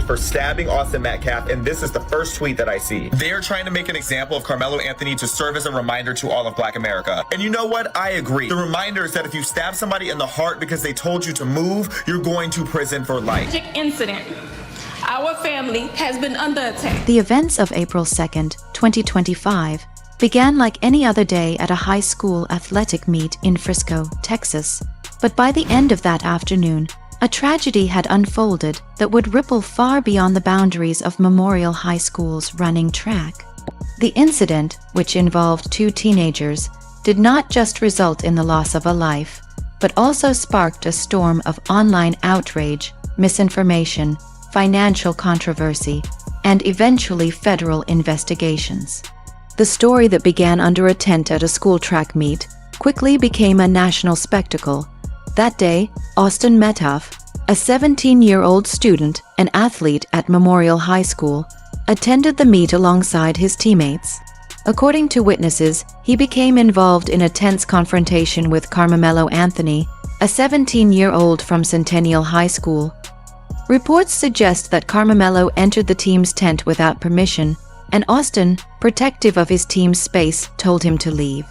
for stabbing Austin Metcalf, and this is the first tweet that I see. They are trying to make an example of Karmelo Anthony to serve as a reminder to all of Black America. And you know what? I agree. The reminder is that if you stab somebody in the heart because they told you to move, you're going to prison for life. Incident. Our family has been under attack. The events of April 2nd, 2025 began like any other day at a high school athletic meet in Frisco, Texas. But by the end of that afternoon, a tragedy had unfolded that would ripple far beyond the boundaries of Memorial High School's running track. The incident, which involved two teenagers, did not just result in the loss of a life, but also sparked a storm of online outrage, misinformation, financial controversy, and eventually federal investigations. The story that began under a tent at a school track meet quickly became a national spectacle. That day, Austin Metcalf, a 17-year-old student and athlete at Memorial High School, attended the meet alongside his teammates. According to witnesses, he became involved in a tense confrontation with Karmelo Anthony, a 17-year-old from Centennial High School. Reports suggest that Karmelo entered the team's tent without permission, and Austin, protective of his team's space, told him to leave.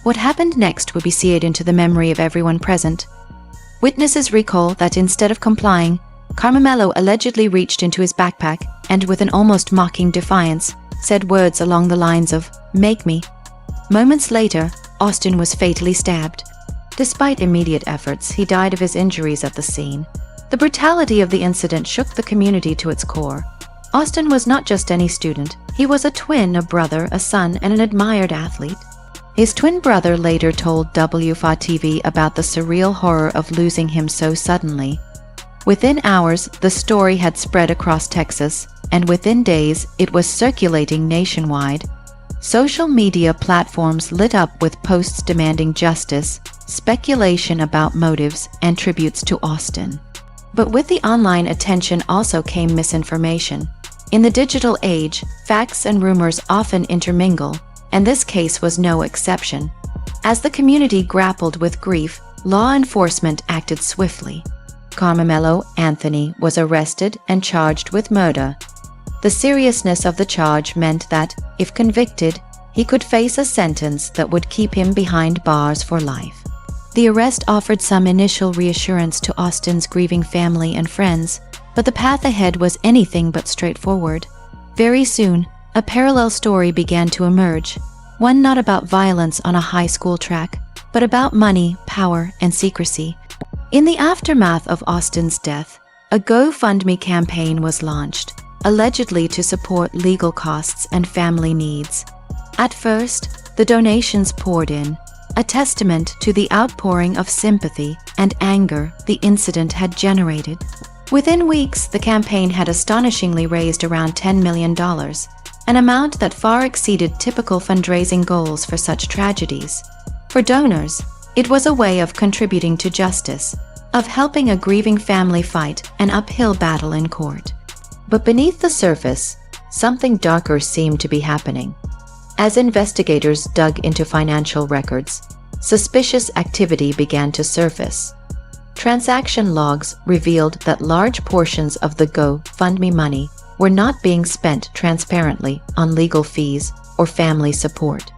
What happened next would be seared into the memory of everyone present. Witnesses recall that instead of complying, Karmelo allegedly reached into his backpack and, with an almost mocking defiance, said words along the lines of, "Make me." Moments later, Austin was fatally stabbed. Despite immediate efforts, he died of his injuries at the scene. The brutality of the incident shook the community to its core. Austin was not just any student. He was a twin, a brother, a son, and an admired athlete. His twin brother later told WFA-TV about the surreal horror of losing him so suddenly. Within hours, the story had spread across Texas, and within days, it was circulating nationwide. Social media platforms lit up with posts demanding justice, speculation about motives, and tributes to Austin. But with the online attention also came misinformation. In the digital age, facts and rumors often intermingle, and this case was no exception. As the community grappled with grief, law enforcement acted swiftly. Karmelo Anthony was arrested and charged with murder. The seriousness of the charge meant that, if convicted, he could face a sentence that would keep him behind bars for life. The arrest offered some initial reassurance to Austin's grieving family and friends, but the path ahead was anything but straightforward. Very soon, a parallel story began to emerge, one not about violence on a high school track, but about money, power, and secrecy. In the aftermath of Austin's death, a GoFundMe campaign was launched, allegedly to support legal costs and family needs. At first, the donations poured in, a testament to the outpouring of sympathy and anger the incident had generated. Within weeks, the campaign had astonishingly raised around $10 million, an amount that far exceeded typical fundraising goals for such tragedies. For donors, it was a way of contributing to justice, of helping a grieving family fight an uphill battle in court. But beneath the surface, something darker seemed to be happening. As investigators dug into financial records, suspicious activity began to surface. Transaction logs revealed that large portions of the GoFundMe money were not being spent transparently on legal fees or family support.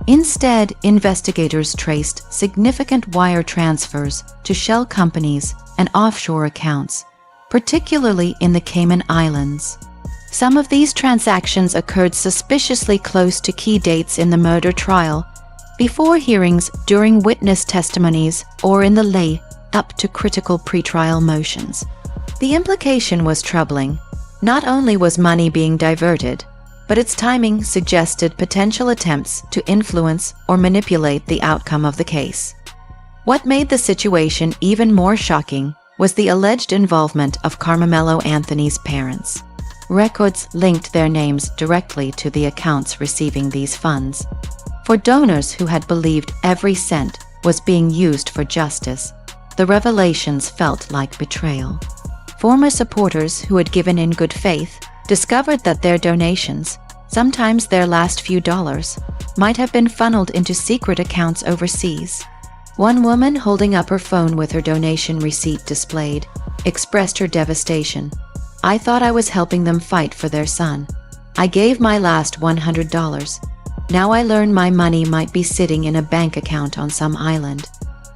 Instead, investigators traced significant wire transfers to shell companies and offshore accounts, particularly in the Cayman Islands. Some of these transactions occurred suspiciously close to key dates in the murder trial, before hearings, during witness testimonies, or in the lead-up to critical pretrial motions. The implication was troubling. Not only was money being diverted, but its timing suggested potential attempts to influence or manipulate the outcome of the case. What made the situation even more shocking was the alleged involvement of Karmelo Anthony's parents. Records linked their names directly to the accounts receiving these funds. For donors who had believed every cent was being used for justice, the revelations felt like betrayal. Former supporters who had given in good faith discovered that their donations, sometimes their last few dollars, might have been funneled into secret accounts overseas. One woman, holding up her phone with her donation receipt displayed, expressed her devastation. I thought I was helping them fight for their son. I gave my last $100. Now I learn my money might be sitting in a bank account on some island.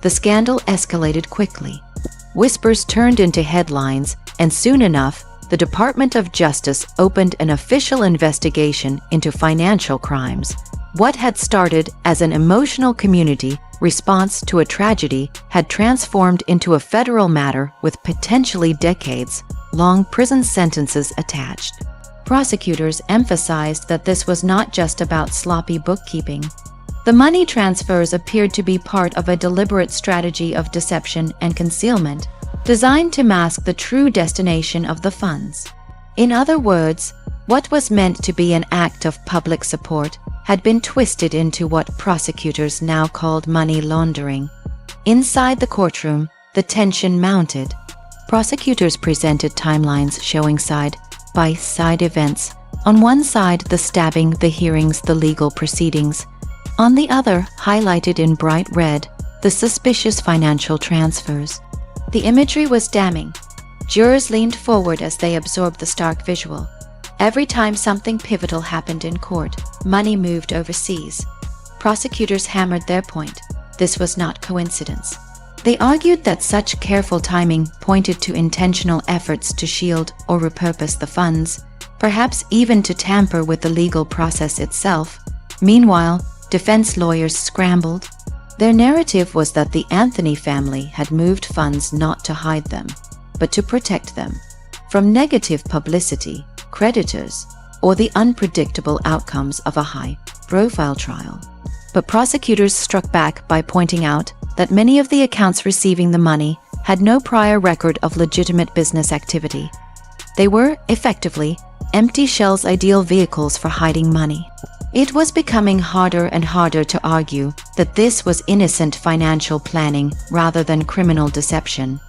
The scandal escalated quickly. Whispers turned into headlines, and soon enough, the Department of Justice opened an official investigation into financial crimes. What had started as an emotional community response to a tragedy had transformed into a federal matter with potentially decades-long prison sentences attached. Prosecutors emphasized that this was not just about sloppy bookkeeping. The money transfers appeared to be part of a deliberate strategy of deception and concealment, designed to mask the true destination of the funds. In other words, what was meant to be an act of public support had been twisted into what prosecutors now called money laundering. Inside the courtroom, the tension mounted. Prosecutors presented timelines showing side-by-side events. On one side, the stabbing, the hearings, the legal proceedings. On the other, highlighted in bright red, the suspicious financial transfers. The imagery was damning. Jurors leaned forward as they absorbed the stark visual. Every time something pivotal happened in court, money moved overseas. Prosecutors hammered their point. This was not coincidence. They argued that such careful timing pointed to intentional efforts to shield or repurpose the funds, perhaps even to tamper with the legal process itself. Meanwhile, defense lawyers scrambled. Their narrative was that the Anthony family had moved funds not to hide them, but to protect them from negative publicity, creditors, or the unpredictable outcomes of a high-profile trial. But prosecutors struck back by pointing out that many of the accounts receiving the money had no prior record of legitimate business activity. They were, effectively, empty shells, ideal vehicles for hiding money. It was becoming harder and harder to argue that this was innocent financial planning rather than criminal deception.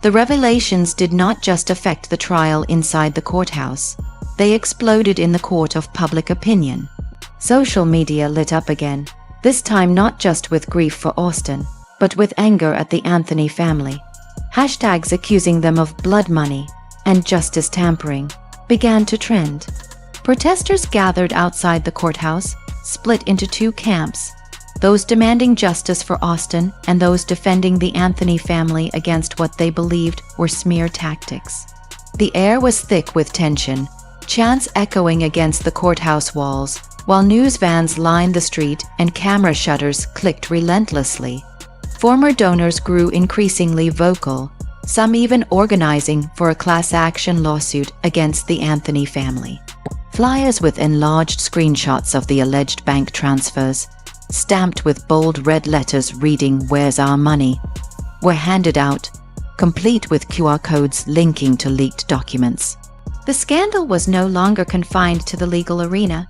The revelations did not just affect the trial inside the courthouse. They exploded in the court of public opinion. Social media lit up again, this time not just with grief for Austin, but with anger at the Anthony family. Hashtags accusing them of blood money and justice tampering began to trend. Protesters gathered outside the courthouse, split into two camps, those demanding justice for Austin and those defending the Anthony family against what they believed were smear tactics. The air was thick with tension, chants echoing against the courthouse walls, while news vans lined the street and camera shutters clicked relentlessly. Former donors grew increasingly vocal, some even organizing for a class action lawsuit against the Anthony family. Flyers with enlarged screenshots of the alleged bank transfers, stamped with bold red letters reading "Where's our money?" were handed out, complete with QR codes linking to leaked documents. The scandal was no longer confined to the legal arena.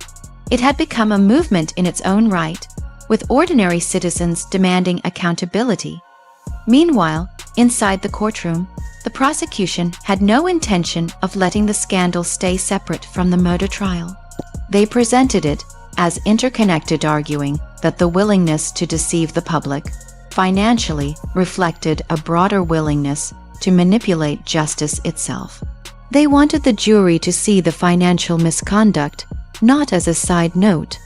It had become a movement in its own right, with ordinary citizens demanding accountability. Meanwhile, inside the courtroom, the prosecution had no intention of letting the scandal stay separate from the murder trial. They presented it as interconnected, arguing that the willingness to deceive the public financially reflected a broader willingness to manipulate justice itself. They wanted the jury to see the financial misconduct not as a side note,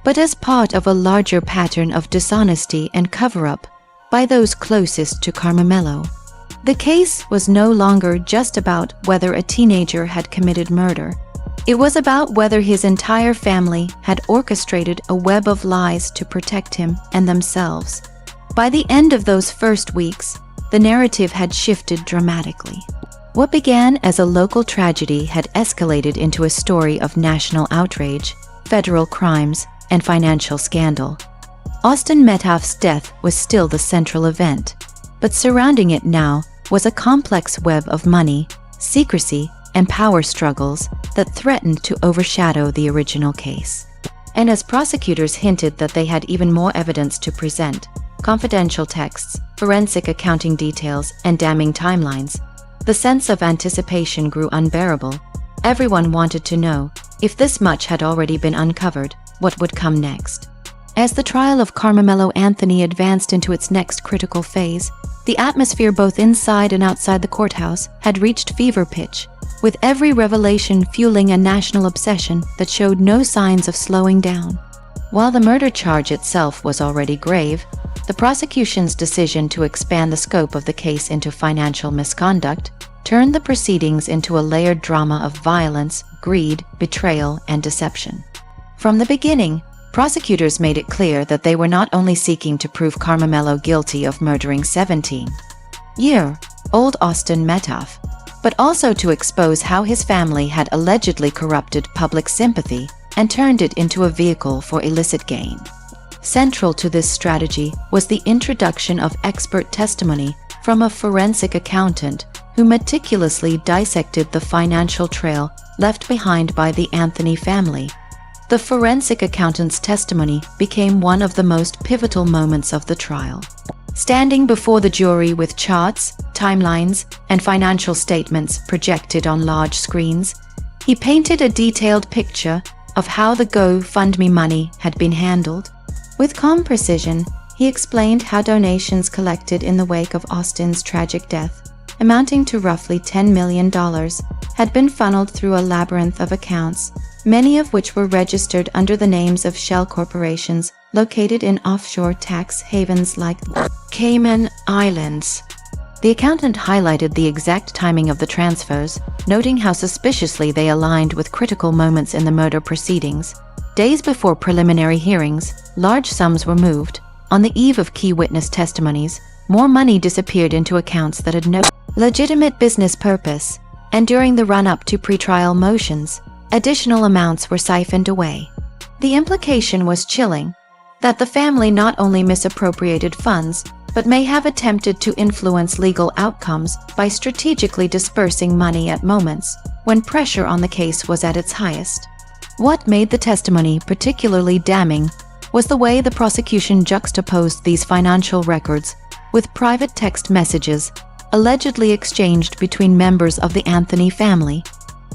but as part of a larger pattern of dishonesty and cover-up by those closest to Karmelo. The case was no longer just about whether a teenager had committed murder. It was about whether his entire family had orchestrated a web of lies to protect him and themselves. By the end of those first weeks, the narrative had shifted dramatically. What began as a local tragedy had escalated into a story of national outrage, federal crimes, and financial scandal. Austin Metcalf's death was still the central event, but surrounding it now was a complex web of money, secrecy, and power struggles that threatened to overshadow the original case. And as prosecutors hinted that they had even more evidence to present, confidential texts, forensic accounting details, and damning timelines, the sense of anticipation grew unbearable. Everyone wanted to know, if this much had already been uncovered, what would come next. As the trial of Karmelo Anthony advanced into its next critical phase, the atmosphere both inside and outside the courthouse had reached fever pitch. with every revelation fueling a national obsession that showed no signs of slowing down. While the murder charge itself was already grave, the prosecution's decision to expand the scope of the case into financial misconduct turned the proceedings into a layered drama of violence, greed, betrayal, and deception. From the beginning, prosecutors made it clear that they were not only seeking to prove Karmelo guilty of murdering 17-year-old Austin Metcalf, but also to expose how his family had allegedly corrupted public sympathy and turned it into a vehicle for illicit gain. Central to this strategy was the introduction of expert testimony from a forensic accountant who meticulously dissected the financial trail left behind by the Anthony family. The forensic accountant's testimony became one of the most pivotal moments of the trial. Standing before the jury with charts, timelines, and financial statements projected on large screens, he painted a detailed picture of how the GoFundMe money had been handled. With calm precision, he explained how donations collected in the wake of Austin's tragic death, amounting to roughly $10 million, had been funneled through a labyrinth of accounts, many of which were registered under the names of shell corporations located in offshore tax havens like Cayman Islands. The accountant highlighted the exact timing of the transfers, noting how suspiciously they aligned with critical moments in the murder proceedings. Days before preliminary hearings, large sums were moved. On the eve of key witness testimonies, more money disappeared into accounts that had no legitimate business purpose, and during the run-up to pretrial motions, additional amounts were siphoned away. The implication was chilling, that the family not only misappropriated funds, but may have attempted to influence legal outcomes by strategically dispersing money at moments when pressure on the case was at its highest. What made the testimony particularly damning was the way the prosecution juxtaposed these financial records with private text messages allegedly exchanged between members of the Anthony family.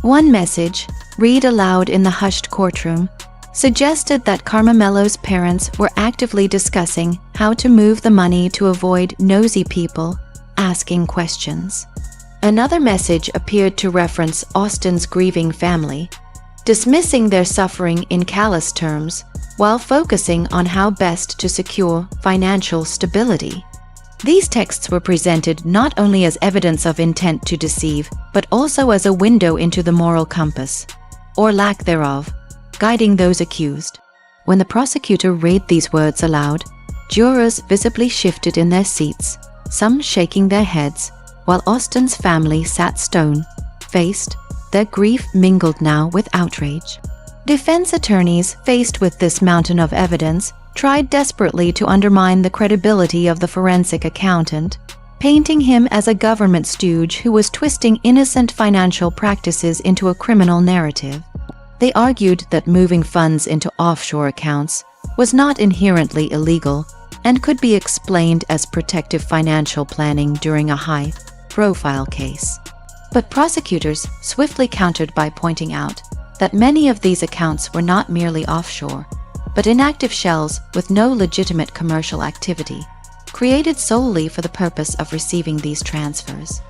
One message, read aloud in the hushed courtroom, suggested that Karmelo's parents were actively discussing how to move the money to avoid nosy people asking questions. Another message appeared to reference Austin's grieving family, dismissing their suffering in callous terms while focusing on how best to secure financial stability. These texts were presented not only as evidence of intent to deceive, but also as a window into the moral compass, or lack thereof, guiding those accused. When the prosecutor read these words aloud, jurors visibly shifted in their seats, some shaking their heads, while Austin's family sat stone-faced, their grief mingled now with outrage. Defense attorneys, faced with this mountain of evidence, tried desperately to undermine the credibility of the forensic accountant, painting him as a government stooge who was twisting innocent financial practices into a criminal narrative. They argued that moving funds into offshore accounts was not inherently illegal and could be explained as protective financial planning during a high-profile case. But prosecutors swiftly countered by pointing out that many of these accounts were not merely offshore, but inactive shells with no legitimate commercial activity, created solely for the purpose of receiving these transfers.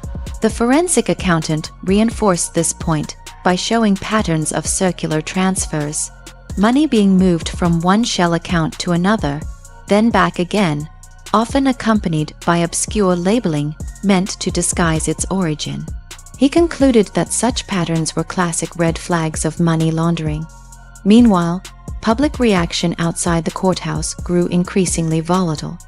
The forensic accountant reinforced this point by showing patterns of circular transfers, money being moved from one shell account to another, then back again, often accompanied by obscure labeling meant to disguise its origin. He concluded that such patterns were classic red flags of money laundering. Meanwhile, public reaction outside the courthouse grew increasingly volatile.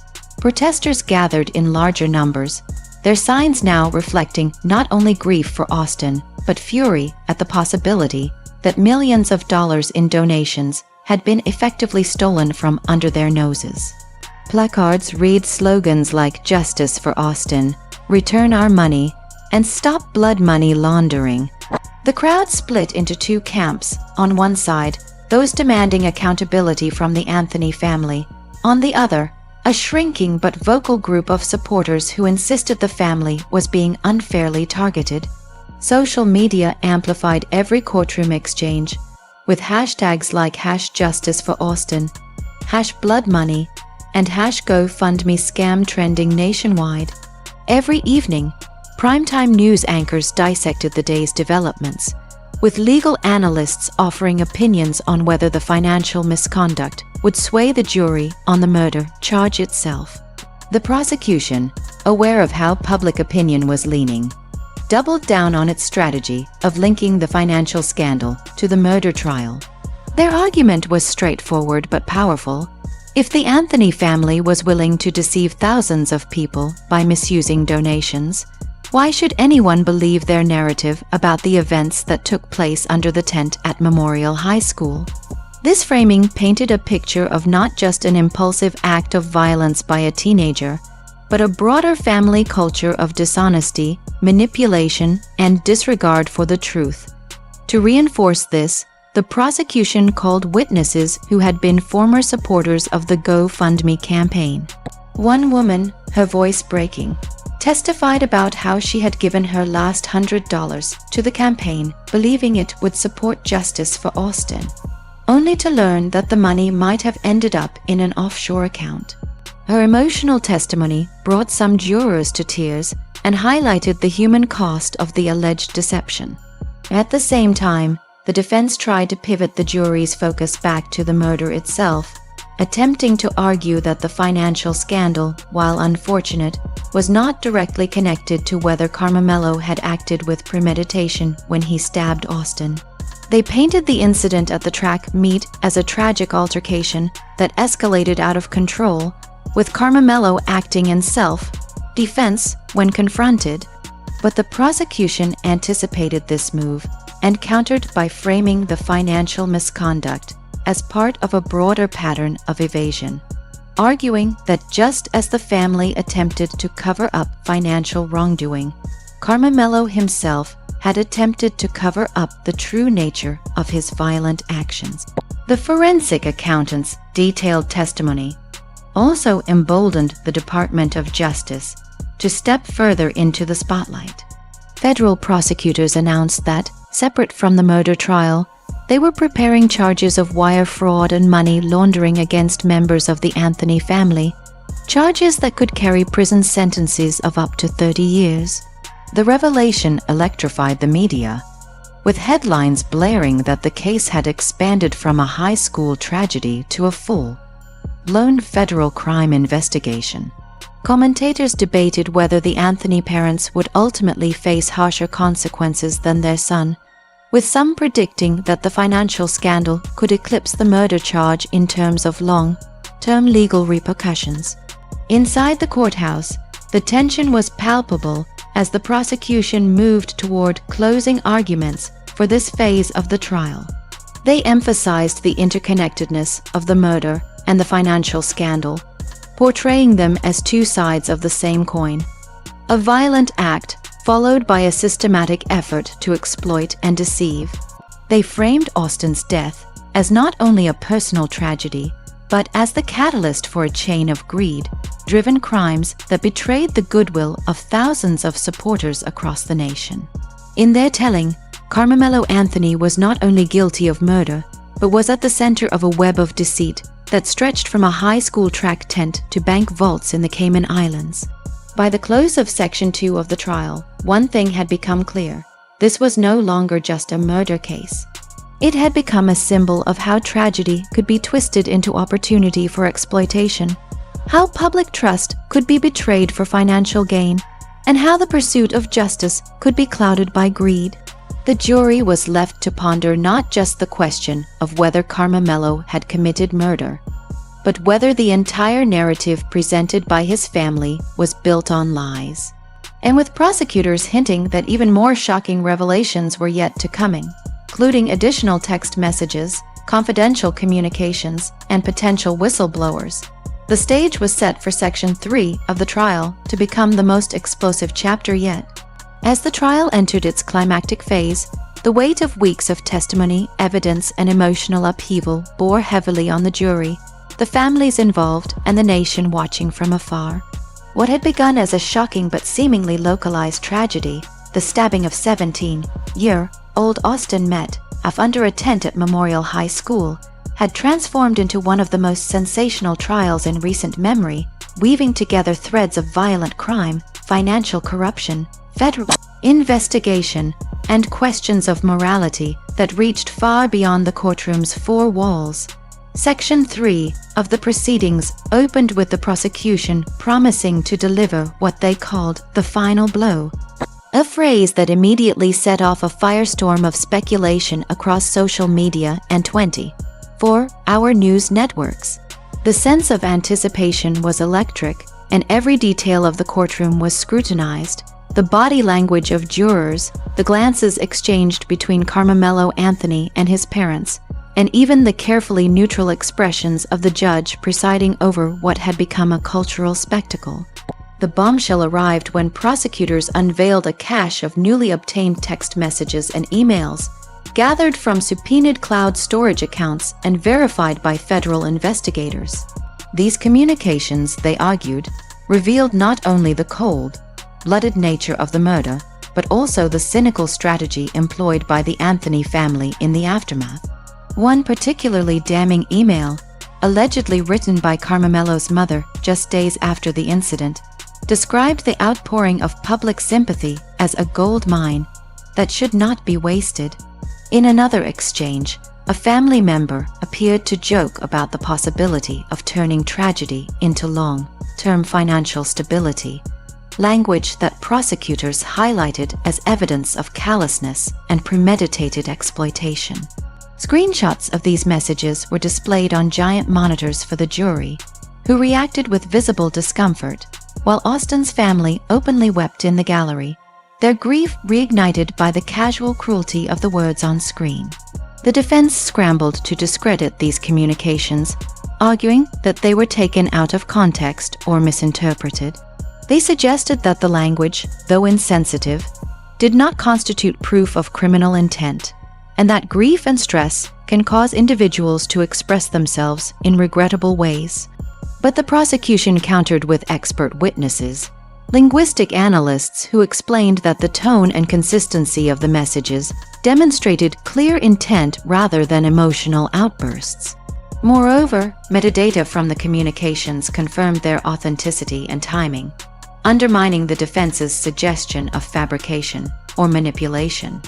Protesters gathered in larger numbers, their signs now reflecting not only grief for Austin, but fury at the possibility that millions of dollars in donations had been effectively stolen from under their noses. Placards read slogans like "Justice for Austin," "Return our money," and "Stop blood money laundering." The crowd split into two camps. On one side, those demanding accountability from the Anthony family. On the other, a shrinking but vocal group of supporters who insisted the family was being unfairly targeted. Social media amplified every courtroom exchange, with hashtags like #JusticeForAustin, #BloodMoney, and #GoFundMe scam trending nationwide. Every evening, primetime news anchors dissected the day's developments, with legal analysts offering opinions on whether the financial misconduct would sway the jury on the murder charge itself. The prosecution, aware of how public opinion was leaning, doubled down on its strategy of linking the financial scandal to the murder trial. Their argument was straightforward but powerful. If the Anthony family was willing to deceive thousands of people by misusing donations, why should anyone believe their narrative about the events that took place under the tent at Memorial High School? This framing painted a picture of not just an impulsive act of violence by a teenager, but a broader family culture of dishonesty, manipulation, and disregard for the truth. To reinforce this, the prosecution called witnesses who had been former supporters of the GoFundMe campaign. One woman, her voice breaking, testified about how she had given her last $100 to the campaign, believing it would support justice for Austin, only to learn that the money might have ended up in an offshore account. Her emotional testimony brought some jurors to tears and highlighted the human cost of the alleged deception. At the same time, the defense tried to pivot the jury's focus back to the murder itself, attempting to argue that the financial scandal, while unfortunate, was not directly connected to whether Karmelo had acted with premeditation when he stabbed Austin. They painted the incident at the track meet as a tragic altercation that escalated out of control, with Karmelo acting in self-defense when confronted, but the prosecution anticipated this move and countered by framing the financial misconduct as part of a broader pattern of evasion, arguing that just as the family attempted to cover up financial wrongdoing, Karmelo himself had attempted to cover up the true nature of his violent actions. The forensic accountant's detailed testimony also emboldened the Department of Justice to step further into the spotlight. Federal prosecutors announced that, separate from the murder trial, they were preparing charges of wire fraud and money laundering against members of the Anthony family, charges that could carry prison sentences of up to 30 years. The revelation electrified the media, with headlines blaring that the case had expanded from a high school tragedy to a full-blown federal crime investigation. Commentators debated whether the Anthony parents would ultimately face harsher consequences than their son, with some predicting that the financial scandal could eclipse the murder charge in terms of long-term legal repercussions. Inside the courthouse, the tension was palpable as the prosecution moved toward closing arguments for this phase of the trial. They emphasized the interconnectedness of the murder and the financial scandal, portraying them as two sides of the same coin. A violent act followed by a systematic effort to exploit and deceive. They framed Austin's death as not only a personal tragedy, but as the catalyst for a chain of greed-driven crimes that betrayed the goodwill of thousands of supporters across the nation. In their telling, Karmelo Anthony was not only guilty of murder, but was at the center of a web of deceit that stretched from a high school track tent to bank vaults in the Cayman Islands. By the close of Section 2 of the trial, one thing had become clear. This was no longer just a murder case. It had become a symbol of how tragedy could be twisted into opportunity for exploitation, how public trust could be betrayed for financial gain, and how the pursuit of justice could be clouded by greed. The jury was left to ponder not just the question of whether Karmelo had committed murder, but whether the entire narrative presented by his family was built on lies. And with prosecutors hinting that even more shocking revelations were yet to come, including additional text messages, confidential communications, and potential whistleblowers, the stage was set for Section 3 of the trial to become the most explosive chapter yet. As the trial entered its climactic phase, the weight of weeks of testimony, evidence, and emotional upheaval bore heavily on the jury, the families involved, and the nation watching from afar. What had begun as a shocking but seemingly localized tragedy, the stabbing of 17-year-old Austin Metcalf under a tent at Memorial High School, had transformed into one of the most sensational trials in recent memory, weaving together threads of violent crime, financial corruption, federal investigation, and questions of morality that reached far beyond the courtroom's four walls. Section 3 of the proceedings opened with the prosecution promising to deliver what they called the final blow, a phrase that immediately set off a firestorm of speculation across social media and 24-hour news networks. The sense of anticipation was electric, and every detail of the courtroom was scrutinized. The body language of jurors, the glances exchanged between Karmelo Anthony and his parents, and even the carefully neutral expressions of the judge presiding over what had become a cultural spectacle. The bombshell arrived when prosecutors unveiled a cache of newly obtained text messages and emails, gathered from subpoenaed cloud storage accounts and verified by federal investigators. These communications, they argued, revealed not only the cold-blooded nature of the murder, but also the cynical strategy employed by the Anthony family in the aftermath. One particularly damning email, allegedly written by Karmelo's mother just days after the incident, described the outpouring of public sympathy as a gold mine that should not be wasted. In another exchange, a family member appeared to joke about the possibility of turning tragedy into long-term financial stability, language that prosecutors highlighted as evidence of callousness and premeditated exploitation. Screenshots of these messages were displayed on giant monitors for the jury, who reacted with visible discomfort, while Austin's family openly wept in the gallery, their grief reignited by the casual cruelty of the words on screen. The defense scrambled to discredit these communications, arguing that they were taken out of context or misinterpreted. They suggested that the language, though insensitive, did not constitute proof of criminal intent, and that grief and stress can cause individuals to express themselves in regrettable ways. But the prosecution countered with expert witnesses, linguistic analysts who explained that the tone and consistency of the messages demonstrated clear intent rather than emotional outbursts. Moreover, metadata from the communications confirmed their authenticity and timing, undermining the defense's suggestion of fabrication or manipulation.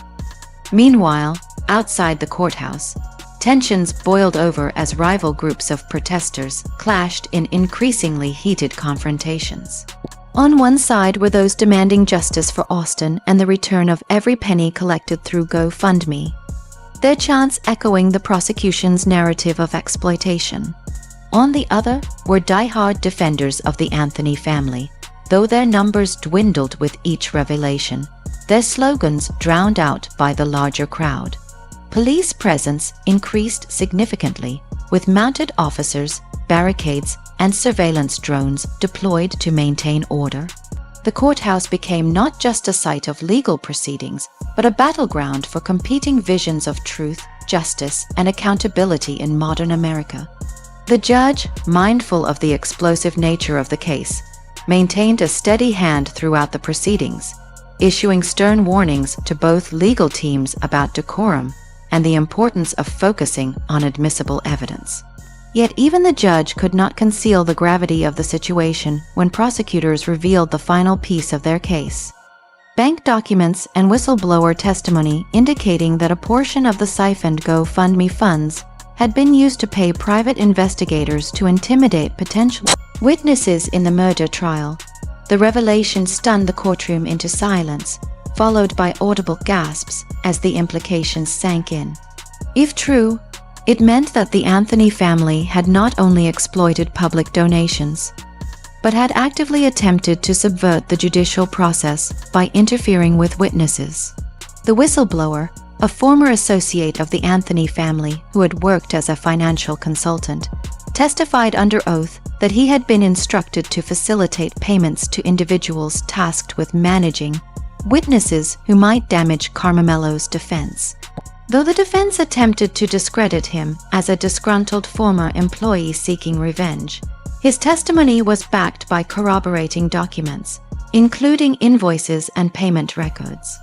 Meanwhile, outside the courthouse, tensions boiled over as rival groups of protesters clashed in increasingly heated confrontations. On one side were those demanding justice for Austin and the return of every penny collected through GoFundMe, their chants echoing the prosecution's narrative of exploitation. On the other were die-hard defenders of the Anthony family, though their numbers dwindled with each revelation, their slogans drowned out by the larger crowd. Police presence increased significantly, with mounted officers, barricades, and surveillance drones deployed to maintain order. The courthouse became not just a site of legal proceedings, but a battleground for competing visions of truth, justice, and accountability in modern America. The judge, mindful of the explosive nature of the case, maintained a steady hand throughout the proceedings, issuing stern warnings to both legal teams about decorum and the importance of focusing on admissible evidence. Yet even the judge could not conceal the gravity of the situation when prosecutors revealed the final piece of their case. Bank documents and whistleblower testimony indicating that a portion of the siphoned GoFundMe funds had been used to pay private investigators to intimidate potential witnesses in the murder trial. The revelation stunned the courtroom into silence, followed by audible gasps as the implications sank in. If true, it meant that the Anthony family had not only exploited public donations, but had actively attempted to subvert the judicial process by interfering with witnesses. The whistleblower, a former associate of the Anthony family who had worked as a financial consultant, testified under oath that he had been instructed to facilitate payments to individuals tasked with managing witnesses who might damage Karmelo's defense. Though the defense attempted to discredit him as a disgruntled former employee seeking revenge, his testimony was backed by corroborating documents, including invoices and payment records.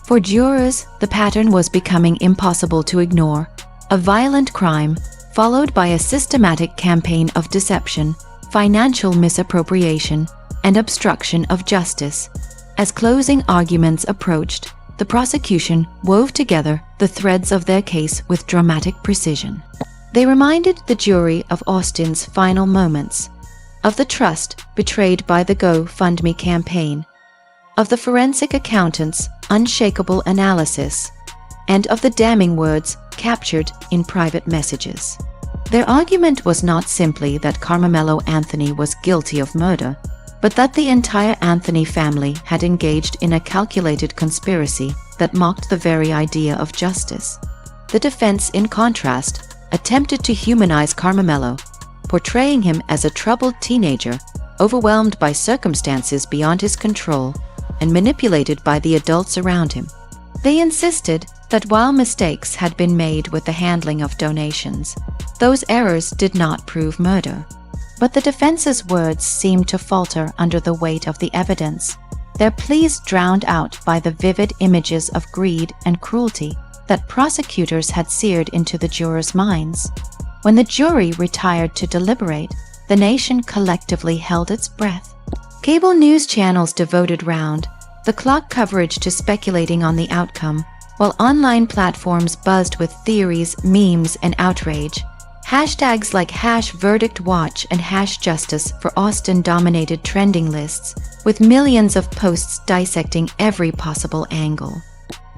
For jurors, the pattern was becoming impossible to ignore: a violent crime followed by a systematic campaign of deception, financial misappropriation, and obstruction of justice. As closing arguments approached, the prosecution wove together the threads of their case with dramatic precision. They reminded the jury of Austin's final moments, of the trust betrayed by the GoFundMe campaign, of the forensic accountant's unshakable analysis, and of the damning words captured in private messages. Their argument was not simply that Karmelo Anthony was guilty of murder, but that the entire Anthony family had engaged in a calculated conspiracy that mocked the very idea of justice. The defense, in contrast, attempted to humanize Karmelo, portraying him as a troubled teenager, overwhelmed by circumstances beyond his control and manipulated by the adults around him. They insisted that while mistakes had been made with the handling of donations, those errors did not prove murder. But the defense's words seemed to falter under the weight of the evidence, their pleas drowned out by the vivid images of greed and cruelty that prosecutors had seared into the jurors' minds. When the jury retired to deliberate, the nation collectively held its breath. Cable news channels devoted round the clock coverage to speculating on the outcome, while online platforms buzzed with theories, memes, and outrage. Hashtags like #VerdictWatch and #Justice for Austin dominated trending lists, with millions of posts dissecting every possible angle.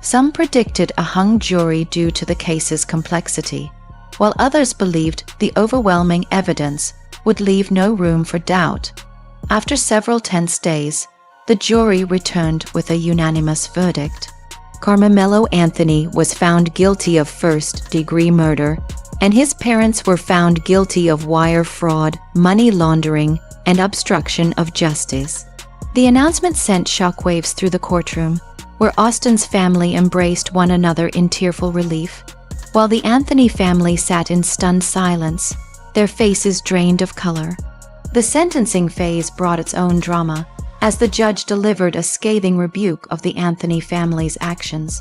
Some predicted a hung jury due to the case's complexity, while others believed the overwhelming evidence would leave no room for doubt. After several tense days, the jury returned with a unanimous verdict. Karmelo Anthony was found guilty of first-degree murder, and his parents were found guilty of wire fraud, money laundering, and obstruction of justice. The announcement sent shockwaves through the courtroom, where Austin's family embraced one another in tearful relief, while the Anthony family sat in stunned silence, their faces drained of color. The sentencing phase brought its own drama, as the judge delivered a scathing rebuke of the Anthony family's actions.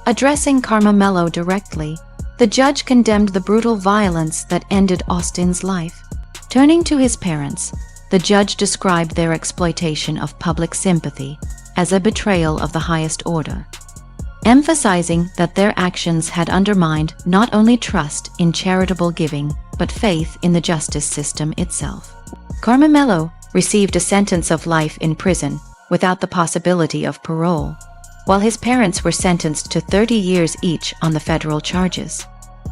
Addressing Karmelo directly, the judge condemned the brutal violence that ended Austin's life. Turning to his parents, the judge described their exploitation of public sympathy as a betrayal of the highest order, emphasizing that their actions had undermined not only trust in charitable giving, but faith in the justice system itself. Karmelo received a sentence of life in prison without the possibility of parole, while his parents were sentenced to 30 years each on the federal charges.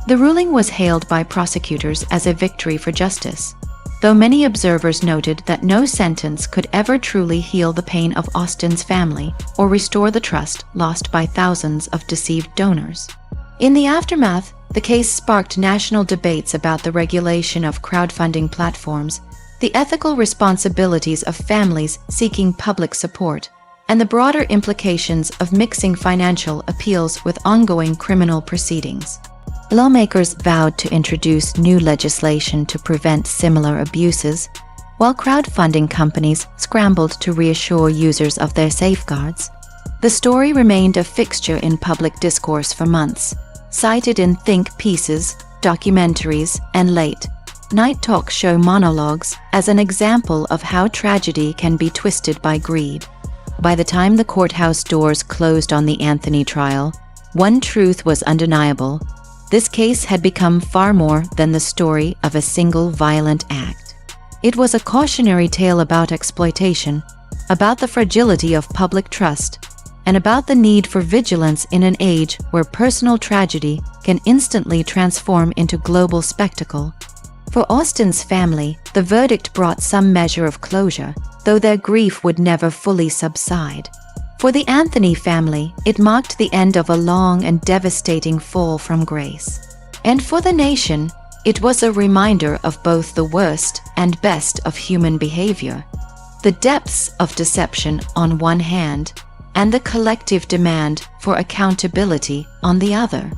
The ruling was hailed by prosecutors as a victory for justice, though many observers noted that no sentence could ever truly heal the pain of Austin's family or restore the trust lost by thousands of deceived donors. In the aftermath, the case sparked national debates about the regulation of crowdfunding platforms, the ethical responsibilities of families seeking public support, and the broader implications of mixing financial appeals with ongoing criminal proceedings. Lawmakers vowed to introduce new legislation to prevent similar abuses, while crowdfunding companies scrambled to reassure users of their safeguards. The story remained a fixture in public discourse for months, cited in think pieces, documentaries, and late-night talk show monologues as an example of how tragedy can be twisted by greed. By the time the courthouse doors closed on the Anthony trial, one truth was undeniable: this case had become far more than the story of a single violent act. It was a cautionary tale about exploitation, about the fragility of public trust, and about the need for vigilance in an age where personal tragedy can instantly transform into global spectacle. For Austin's family, the verdict brought some measure of closure, though their grief would never fully subside. For the Anthony family, it marked the end of a long and devastating fall from grace. And for the nation, it was a reminder of both the worst and best of human behavior, the depths of deception on one hand, and the collective demand for accountability on the other.